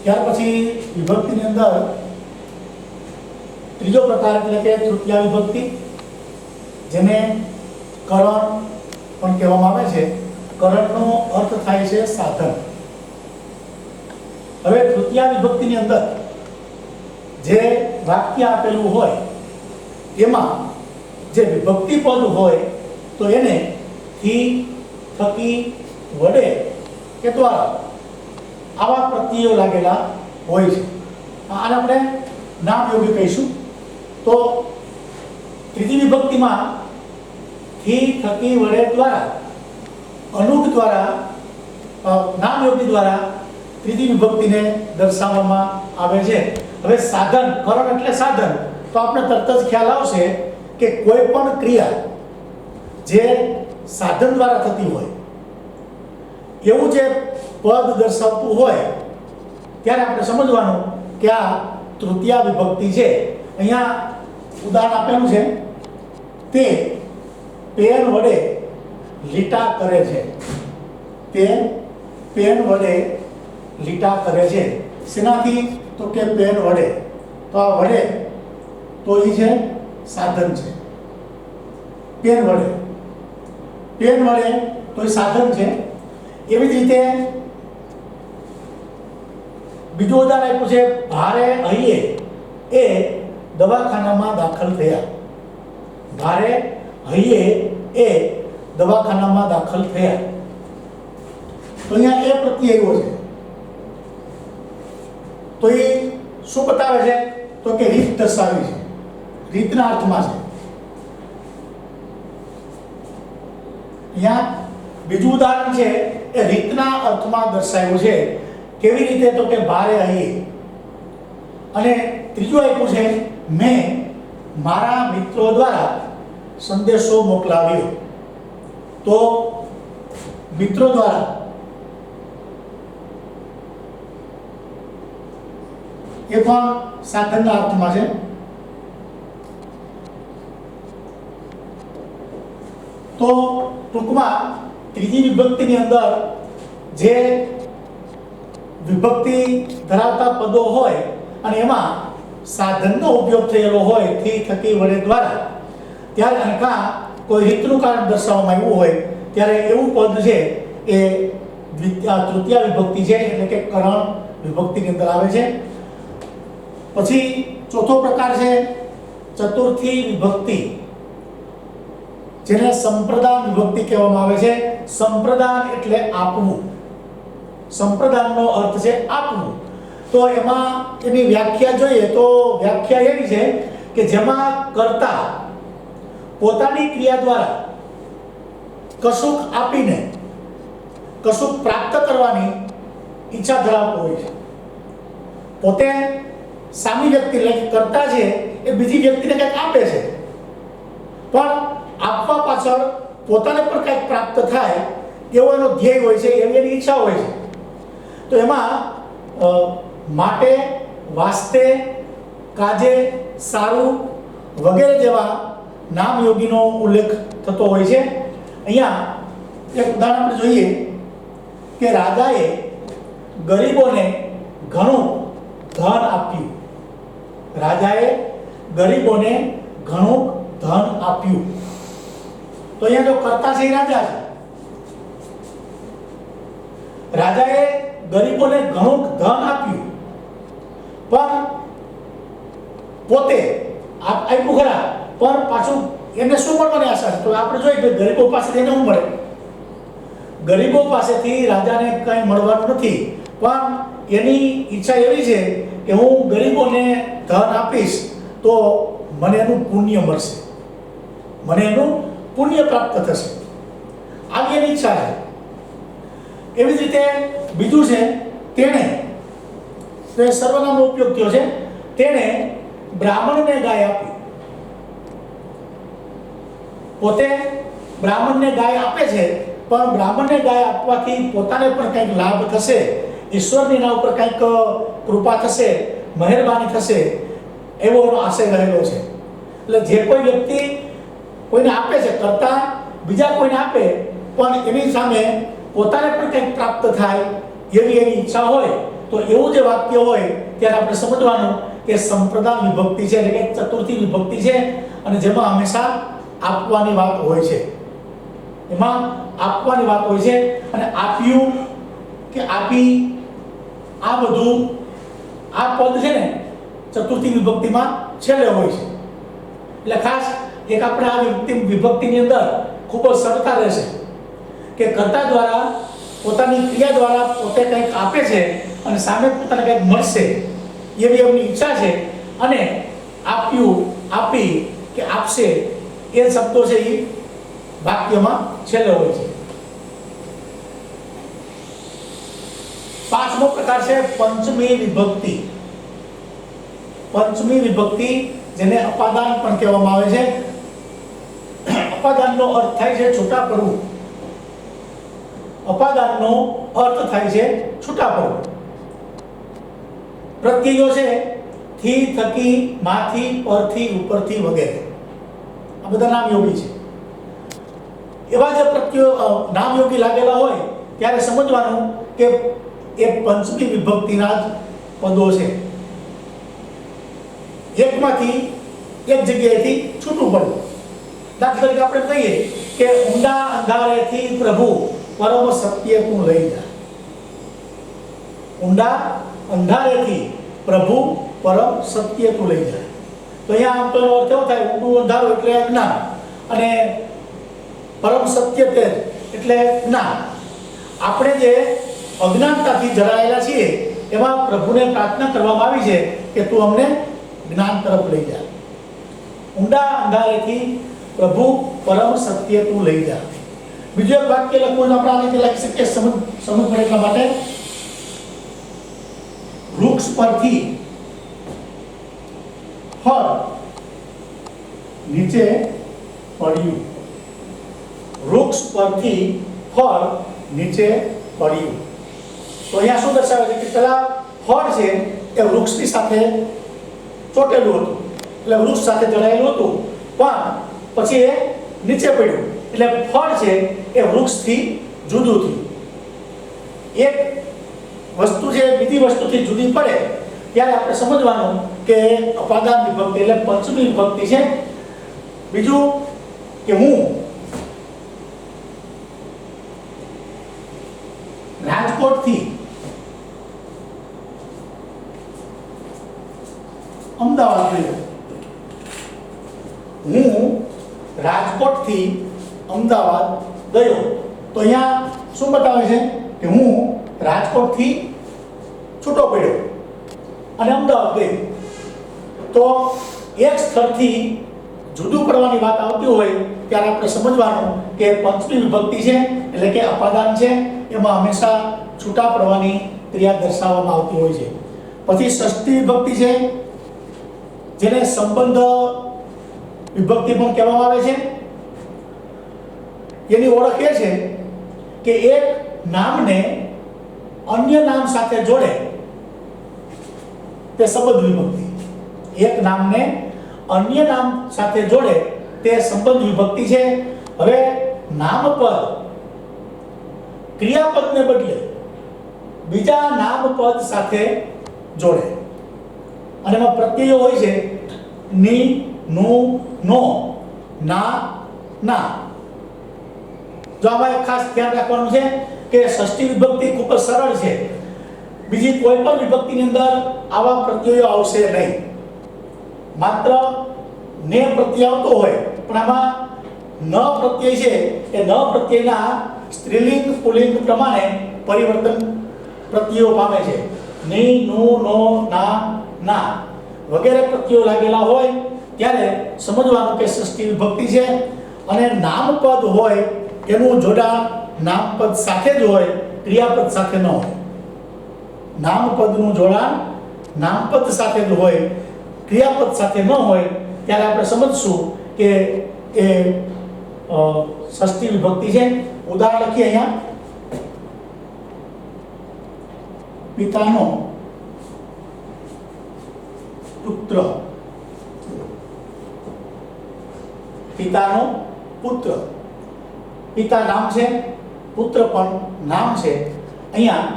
ત્યાર પછી વિભક્તિની અંદર ત્રીજો પ્રકાર એટલે કે તૃતીયા વિભક્તિ, જેને કરણ પણ કહેવામાં આવે છે. કરણનો અર્થ થાય છે સાધન. હવે તૃતીયા વિભક્તિની અંદર જે વાક્ય આપેલું હોય એમાં જે વિભક્તિ પદ હોય તો એને થી, થકી, વડે કે દ્વારા આવા પ્રત્યયો લાગેલા હોય છે. આને આપણે નામયોગી કહીશું. તો ત્રીજી વિભક્તિમાં થી, થકી, વડે, દ્વારા, અનુક દ્વારા, નામયોગી દ્વારા ત્રીજી વિભક્તિને દર્શાવવામાં આવે છે. હવે સાધન, કરણ એટલે સાધન, તો આપણે તરત જ ખ્યાલ આવશે કે કોઈ પણ ક્રિયા જે સાધન દ્વારા થતી હોય એવું જે પદ દર્શાવતું હોય ત્યારે આપણે સમજવાનું કે આ તૃતીયા વિભક્તિ છે. અહીંયા ઉદાહરણ આપેલું છે, તે પેન વડે લીટા કરે છે. તે પેન વડે લીટા કરે છે. શેનાથી? તો કે પેન વડે. તો આ વડે તો એ છે સાધન છે. પેન વડે, પેન વડે તો એ સાધન છે. એવી જ રીતે બીજું ઉદાહરણ આપ્યું છે, ભારે હૈયે એ દવાખાનામાં દાખલ થયા. ભારે હૈયે એ દવાખાનામાં દાખલ થયા. તો અહીંયા એ પ્રત્યય આવ્યો છે. તો એ શું બતાવે છે? તો કે રીત દર્શાવી છે, રીતના અર્થમાં છે. અહીંયા બીજું ઉદાહરણ છે એ રીતના અર્થમાં દર્શાવ્યું છે. કેવી રીતે? તો કે ભારે હૈયે. અને ત્રીજું આપ્યું છે, મેં મારા મિત્રો દ્વારા સંદેશો મોકલાવ્યો. તો મિત્રો દ્વારા એ પણ સાધનના અર્થમાં છે. તો ટૂંકમાં ત્રીજી વિભક્તિની અંદર જે વિભક્તિ ધરાવતા પદો હોય અને એમાં સાધનનો ઉપયોગ થયેલો હોય થી, થકી, વડે, દ્વારા, ત્યારે અને કાં કોઈ રીતનું કારણ દર્શાવવામાં આવ્યું હોય ત્યારે એવું પદ છે એ તૃતીયા વિભક્તિ છે, એટલે કે કરણ વિભક્તિની અંદર આવે છે. પછી ચોથો પ્રકાર છે ચતુર્થી વિભક્તિ, જેને સંપ્રદાન વિભક્તિ કહેવામાં આવે છે. સંપ્રદાન એટલે આપવું. સંપ્રદાનનો અર્થ છે આપવું. તો એમાં એની વ્યાખ્યા જોઈએ તો વ્યાખ્યા એવી છે કે જેમાં કર્તા પોતાની ક્રિયા દ્વારા કશુંક આપીને કશુંક પ્રાપ્ત કરવાની ઈચ્છા ધરાવતો હોય છે. પોતે સામી વ્યક્તિ એટલે કરતા છે એ બીજી વ્યક્તિને કંઈક આપે છે, પણ આપવા પાછળ પોતાને પણ કંઈક પ્રાપ્ત થાય એવો એનો ધ્યેય હોય છે, એવી એની ઈચ્છા હોય છે. તો એમાં માટે, વાસ્તે, કાજે, સારું વગેરે જેવા નામયોગીનો ઉલ્લેખ થતો હોય છે. અહીંયા એક ઉદાહરણ આપણે જોઈએ કે રાજાએ ગરીબોને ઘણું ધન આપ્યું. રાજાએ ગરીબોને ઘણું ધન આપ્યું. તો અહીંયા જો કર્તા છે એ રાજા છે. રાજાએ ગરીબોને ઘણું ધન આપ્યું, પણ પોતે આપ્યું ખરા, પણ પાછું એને શું મળવાની આશા છે? તો આપણે જોઈએ કે ગરીબો પાસેથી એને શું મળે? ગરીબો પાસેથી રાજાને કંઈ મળવાનું નથી, પણ એની ઈચ્છા એવી છે કે હું ગરીબોને ધન આપીશ તો મને એનું પુણ્ય મળશે, મને એનું પુણ્ય પ્રાપ્ત થશે. આવી એની ઈચ્છા છે. એવી જ રીતે બીજું છે તેણે, તો એ સર્વનામનો ઉપયોગ થયો છે. તેણે બ્રાહ્મણને ગાય આપી. પોતે બ્રાહ્મણને ગાય આપે છે, પણ બ્રાહ્મણને ગાય આપવાથી પોતાને પણ કંઈક લાભ થશે, ઈશ્વરની એના ઉપર કંઈક કૃપા થશે, મહેરબાની થશે, એવો એનો આશય રહેલો છે. એટલે જે કોઈ વ્યક્તિ કોઈને આપે છે, કરતા બીજા કોઈને આપે, પણ એની સામે પોતાને પણ કંઈક પ્રાપ્ત થાય એવી એની ઈચ્છા હોય તો એવું જે વાક્ય હોય ત્યારે આપણે સમજવાનું કે સંપ્રદાન વિભક્તિ છે, એટલે કે ચતુર્થી વિભક્તિ છે, અને જેમાં હંમેશા આપવાની વાત હોય છે, એમાં આપવાની વાત હોય છે. અને આપ્યું કે આપી, આ બધું આ પદ છે ને ચતુર્થી વિભક્તિમાં છેલ્લે હોય છે. એટલે ખાસ એક આપણે આ વિભક્તિની અંદર ખૂબ જ સરળતા રહેશે કે કર્તા દ્વારા પોતાની ક્રિયા દ્વારા પોતે કંઈક આપે છે અને સામે પોતાને કંઈક મળશે એવી એમની ઈચ્છા છે, અને આપ્યું, આપી કે આપશે એ શબ્દો છે એ વાક્યમાં છેલ્લે હોય છે. પાંચમો પ્રકાર છે પંચમી વિભક્તિ. પંચમી વિભક્તિ જેને અપાદાન પણ કહેવામાં આવે છે. અપાદાનનો અર્થ થાય છે છૂટા પડવું. અપાદાનનો અર્થ થાય છે છૂટા પડવું. પ્રત્યયો છે થી, થકી, માંથી, પરથી, ઉપરથી વગેરે, આ બધા નામયોગી છે. એવા જે પ્રત્યયો નામયોગી લાગેલા હોય ત્યારે સમજવાનું કે એ પંચમી વિભક્તિના જ પદો છે. એકમાંથી એક જગ્યાએથી છૂટું પડવું. દાખલા તરીકે આપણે કહીએ કે ઊંડા અંધારેથી પ્રભુ પરમ સત્ય તું લઈ જા. ઊંડા અંધારેથી પ્રભુ પરમ સત્ય તું લઈ જા. તો અહીંયા આમ તો એનો અર્થ એવો થાય, ઊંડું અંધારું એટલે અજ્ઞાન, અને પરમ સત્ય તે એટલે જ્ઞાન. આપણે જે અજ્ઞાનતાથી જરાયેલા છીએ એમાં પ્રભુને પ્રાર્થના કરવામાં આવી છે કે તું અમને જ્ઞાન તરફ લઈ જા. ઊંડા અંધારેથી પ્રભુ પરમ સત્ય તું લઈ જા. બીજું એક વાક્ય લખવું આપણે આને લખી શકીએ સમજ પડે એટલા માટે. વૃક્ષ પરથી ફળ નીચે પડ્યું. વૃક્ષ પરથી ફળ નીચે પડ્યું. તો અહીંયા શું દર્શાવે છે કે પેલા ફળ છે એ વૃક્ષની સાથે ચોટેલું હતું, એટલે વૃક્ષ સાથે જોડાયેલું હતું, પણ પછી એ નીચે પડ્યું એટલે ફળ છે એ વૃક્ષથી જુદું થયું. એક વસ્તુ છે બીજી વસ્તુથી જુદી પડે ત્યારે આપણે સમજવાનું કે અપાદાન વિભક્તિ એટલે પંચમી વિભક્તિ છે. બીજું કે હું રાજકોટથી અમદાવાદ ગયો. હું રાજકોટથી અમદાવાદ ગયો. તો અહીંયા શું બતાવે છે કે હું રાજકોટથી છૂટો પડ્યો અને અમદાવાદ ગયો. તો એક સ્થળથી જુદું પડવાની વાત આવતી હોય ત્યારે આપણે સમજવાનું કે પંચમી વિભક્તિ છે એટલે કે અપાદાન છે, એમાં હંમેશા છૂટા પડવાની ક્રિયા દર્શાવવામાં આવતી હોય છે. પછી ષષ્ઠી વિભક્તિ છે જેને સંબંધ વિભક્તિ પણ કહેવામાં આવે છે. એની ઓળખ એ છે કે એક નામને અન્ય નામ સાથે જોડે તે સંબંધ વિભક્તિ. એક નામને અન્ય નામ સાથે જોડે તે સંબંધ વિભક્તિ છે. હવે નામપદ ક્રિયાપદને બદલે બીજા નામપદ સાથે જોડે, અને એમાં પ્રત્યયો હોય છે ની, નું, નો, ના, ના. જો આમાં ખાસ ધ્યાન રાખવાનું છે કે ષષ્ઠી વિભક્તિ ખૂબ જ સરળ છે. બીજી કોઈ પણ વિભક્તિની અંદર આવા પ્રત્યયો આવશે નહીં. માત્ર ને પ્રત્યય આવતો હોય પણ આમાં ન પ્રત્યય છે એ ન પ્રત્યયના સ્ત્રીલિંગ પુલ્લિંગ પ્રમાણે પરિવર્તન પ્રત્યયો પામે છે. ની, નું, નો, ના, ના વગેરે પ્રત્યયો લાગેલા હોય ત્યારે સમજવાનું કે ષષ્ઠી વિભક્તિ છે. અને નામપદ હોય એનું જોડાણ નામપદ સાથે જ હોય, ક્રિયાપદ સાથે ન હોય. નામપદનું જોડાણ નામપદ સાથે જ હોય, ક્રિયાપદ સાથે ન હોય ત્યારે આપણે સમજશું કે એ ષષ્ઠી વિભક્તિ છે. ઉદાહરણ લખીએ અહીંયા. પિતાનો પુત્ર. પિતાનો પુત્ર. પિતા નામ છે, પુત્ર પણ નામ છે. અહીંયા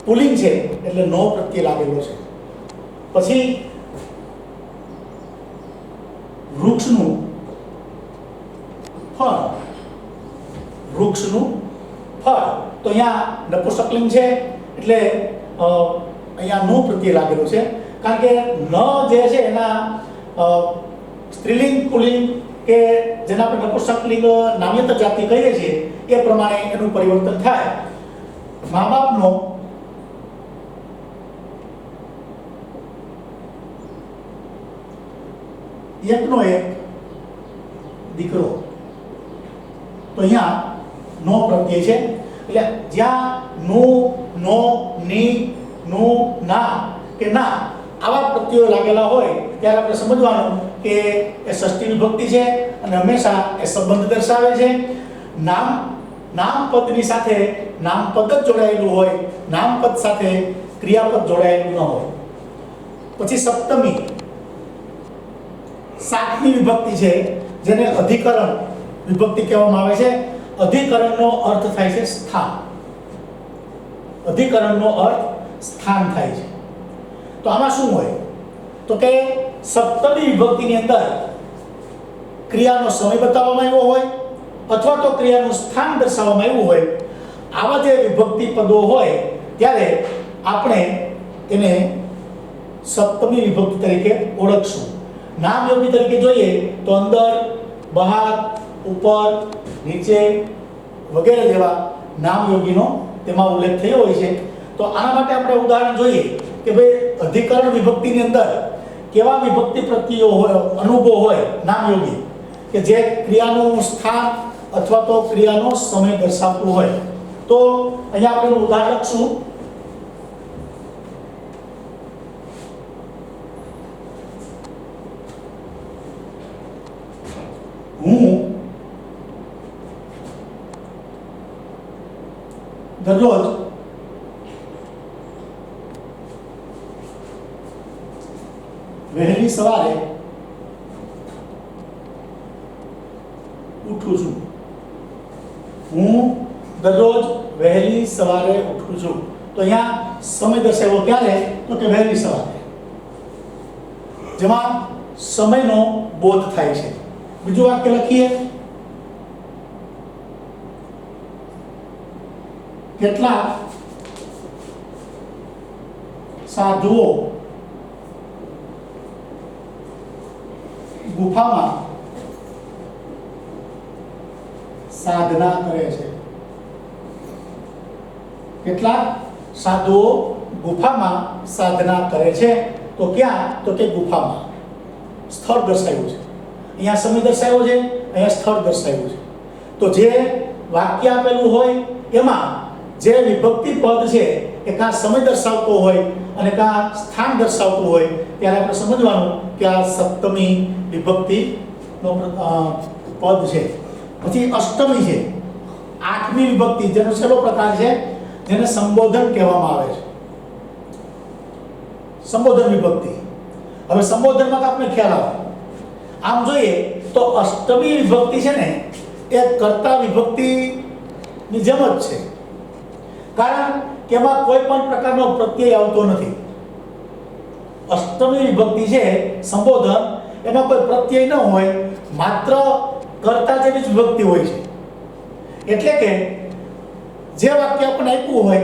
પુલિંગ છે એટલે નો પ્રત્યય લાગેલો છે. પછી વૃક્ષનું ફળ, વૃક્ષનું ફળ, તો અહીંયા નપુંસકલિંગ છે એટલે અહીંયા નો પ્રત્યય લાગેલો છે, કારણ કે ન જે છે એના સ્ત્રીલિંગ પુલિંગ કે જેના આપણે નપુંસકલિંગ નામ્યતર જાતિ કહીએ છીએ એ પ્રમાણે એનું પરિવર્તન થાય. મા બાપનો એકનો એક દીકરો, તો અહીંયા નો પ્રત્યય છે એટલે જ્યાં નું, નો, ની, નું, ના કે ના આવા પ્રત્યયો લાગેલા હોય ત્યારે આપણે સમજવાનું કે એ ષષ્ઠી વિભક્તિ છે અને હંમેશા એ સંબંધ દર્શાવે છે. નામપદની સાથે નામપદ જ જોડાયેલું હોય, નામપદ સાથે ક્રિયાપદ જોડાયેલું ન હોય. પછી સપ્તમી, સાતમી વિભક્તિ છે જેને અધિકરણ વિભક્તિ કહેવામાં આવે છે. અધિકરણનો અર્થ થાય છે સ્થાન, અધિકરણનો અર્થ સ્થાન થાય છે. તો આમાં શું હોય તો કે સપ્તમી વિભક્તિની અંદર ક્રિયાનો સમય બતાવવામાં આવ્યો હોય અથવા તો ક્રિયાનું સ્થાન દર્શાવવામાં આવ્યું હોય. આવા જે વિભક્તિ પદો હોય ત્યારે આપણે એને સપ્તમી વિભક્તિ તરીકે ઓળખશું. નામયોગી તરીકે જોઈએ તો અંદર, બહાર, ઉપર, નીચે વગેરે જેવા નામયોગીનો તેમાં ઉલ્લેખ થયો હોય છે. તો આના માટે આપણે ઉદાહરણ જોઈએ કે ભાઈ અધિકરણ વિભક્તિની અંદર કેવા વિભક્તિ પ્રત્યયો હોય, અનુભવ હોય નામયોગી કે જે ક્રિયાનું સ્થાન અથવા તો ક્રિયાનો સમય દર્શાવતું હોય. તો અહીંયા આપણે ઉદાહરણ લખશું. હું દરરોજ વહેલી સવારે ઉઠું છું. હું દરરોજ વહેલી સવારે ઉઠું છું. તો અહીંયા સમય દર્શાવ્યો ક્યારે તો કે વહેલી સવારે, જેમાં સમયનો બોધ થાય છે. બીજું વાક્ય લખીએ. કેટલાક સાધુઓ ગુફામાં સાધના કરે છે. કેટલાક સાધુઓ ગુફામાં સાધના કરે છે. તો ક્યાં તો કે ગુફામાં. સ્થળ દર્શાવ્યું છે, અહીંયા સમય દર્શાવ્યો છે, અહીંયા સ્થળ દર્શાવ્યું છે. તો જે વાક્ય આપેલું હોય એમાં જે વિભક્તિ પદ છે એ કાં સમય દર્શાવતો હોય અને કાં સ્થાન દર્શાવતું હોય ત્યારે આપણે સમજવાનું કે આ સપ્તમી વિભક્તિનો પદ છે. પછી અષ્ટમી છે, આઠમી વિભક્તિ, જેનો છેલ્લો પ્રકાર છે જેને સંબોધન કહેવામાં આવે છે. સંબોધન વિભક્તિ. હવે સંબોધનમાં તો આપણે ખ્યાલ આવે. આમ જોઈએ તો અષ્ટમી વિભક્તિ છે ને એ કર્તા વિભક્તિની જેમ જ છે, કારણ કે એમાં કોઈ પણ પ્રકારનો પ્રત્યય આવતો નથી. અષ્ટમી વિભક્તિ છે સંબોધન, એમાં કોઈ પ્રત્યય ન હોય, માત્ર કર્તા જેવી જ વિભક્તિ હોય છે. એટલે કે જે વાક્ય આપણને આપ્યું હોય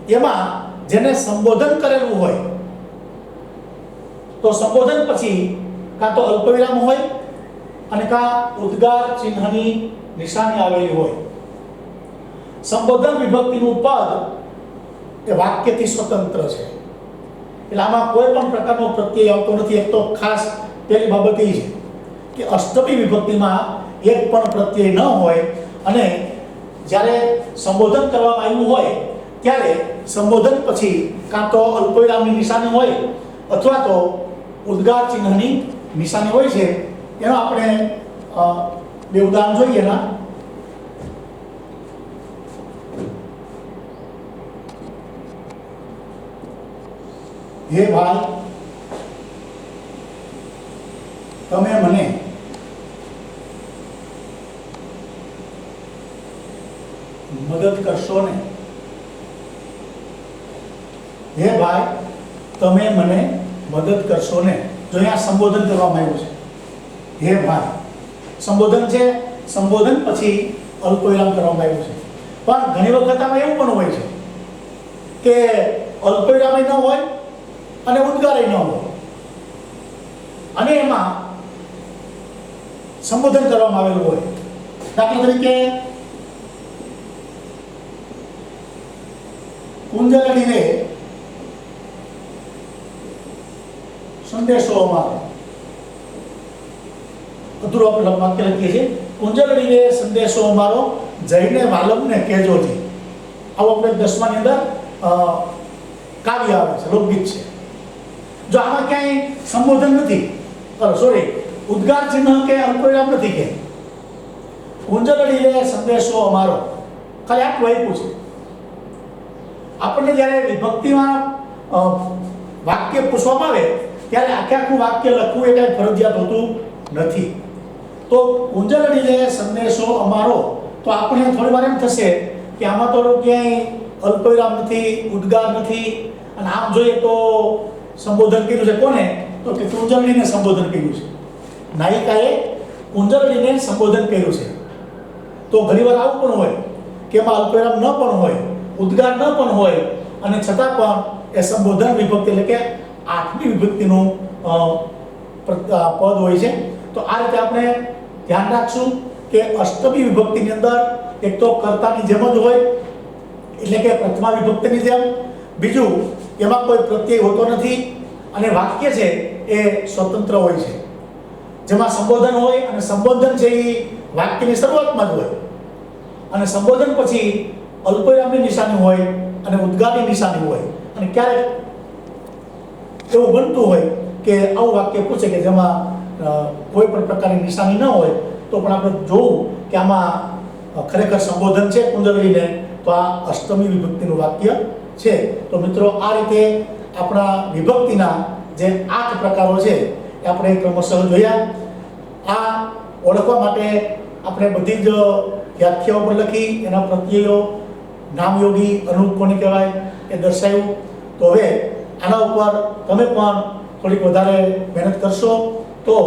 એમાં જેને સંબોધન કરેલું હોય તો સંબોધન પછી કાં તો અલ્પવિરામ હોય અને કાં ઉદ્ગાર ચિહ્નની નિશાની આવેલી હોય. સંબોધન વિભક્તિનું પદ એ વાક્યથી સ્વતંત્ર છે, એટલે આમાં કોઈ પણ પ્રકારનો પ્રત્યય આવતો નથી. એક તો ખાસ પહેલી બાબત એ છે કે અષ્ટમી વિભક્તિમાં એક પણ પ્રત્યય ન હોય અને જ્યારે સંબોધન કરવામાં આવ્યું હોય ત્યારે સંબોધન પછી કાં તો અલ્પવિરામની નિશાની હોય અથવા તો ઉદ્ગાર ચિહ્નની નિશાની હોય છે. એનો આપણે બે ઉદાહરણ જોઈએ. એના હે ભાઈ, તમે મને મદદ કરશો ને? હે ભાઈ તમે મને મદદ કરશો ને. જો અહીંયા સંબોધન કરવામાં આવ્યું છે, હે ભાઈ સંબોધન છે, સંબોધન પછી અલ્પવિરામ કરવામાં આવ્યું છે. પણ ઘણી વખત આમાં એવું પણ હોય છે કે અલ્પવિરામ ન હોય અને ઉદ્ગાર ન હોય અને એમાં સંબોધન કરવામાં આવેલું હોય. દાખલા તરીકે કુંજલડીને સંદેશો અમારો, અધૂરો આપણે વાક્ય લખીએ છીએ, કુંજલડીને સંદેશો અમારો જઈને વાલમને કહેજોજી. આવું આપણે 10માની અંદર કાવ્ય આવે છે, લોકગીત છે. જો આમાં ક્યાંય સંબોધન નથી, સોરી ઉદ્ગાર ચિહ્ન કે અલ્પવિરામ નથી, કે કુંજલડીને સંદેશો અમારો ખાલી આટલું આપ્યું છે. આપણને જ્યારે વિભક્તિમાં વાક્ય પૂછવામાં આવે ત્યારે આખું વાક્ય લખવું એ કાંઈ ફરજિયાત હોતું નથી. તો કુંજલડીને સંદેશો અમારો, તો આપણે થોડી વાર એમ થશે કે આમાં તો ક્યાંય અલ્પવિરામ નથી, ઉદ્ગાર નથી, અને આમ જોઈએ તો સંબોધન કર્યું છે કોને? તો કે કુંજલડીને સંબોધન કર્યું છે, નાયિકાએ કુંજલડીને સંબોધન કર્યું છે. તો ઘણીવાર આવું પણ હોય કે એમાં અલ્પવિરામ ન પણ હોય, ઉદ્ગાર ન પણ હોય, અને છતાં પણ એ સંબોધન વિભક્તિ એટલે કે 8મી વિભક્તિનું પદ હોય છે. તો આ રીતે આપણે ધ્યાન રાખશું કે અષ્ટમી વિભક્તિની અંદર એક તો કર્તાની જેમ જ હોય, એટલે કે પ્રથમા વિભક્તિની જેમ. બીજું, એમાં કોઈ પ્રત્યય હોતો નથી અને વાક્ય છે એ સ્વતંત્ર હોય છે, જેમાં સંબોધન હોય અને સંબોધન છે એ વાક્યની શરૂઆતમાં જ હોય, અને સંબોધન પછી અલ્પવિરામની નિશાની હોય અને ઉદ્ગારની નિશાની હોય. અને ક્યારેક એવું બનતું હોય કે આવું વાક્ય પૂછે કે જેમાં કોઈ પણ પ્રકારની નિશાની ન હોય, તો પણ આપણે જોવું કે આમાં ખરેખર સંબોધન છે કુંજલડીને, તો આ અષ્ટમી વિભક્તિનું વાક્ય છે. તો મિત્રો, આ રીતે આપણા વિભક્તિના જે 8 પ્રકારો છે એ આપણે ક્રમશઃ જોયા. આ ઓળખવા માટે આપણે બધી જ વ્યાખ્યાઓ પર લખી, એના પ્રત્યયો, નામયોગી, અનુરૂપ કોને કહેવાય એ દર્શાવ્યું. તો હવે આના ઉપર તમે પણ થોડીક વધારે મહેનત કરશો તો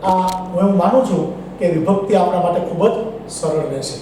હું એવું માનું છું કે વિભક્તિ આપણા માટે ખૂબ જ સરળ રહેશે.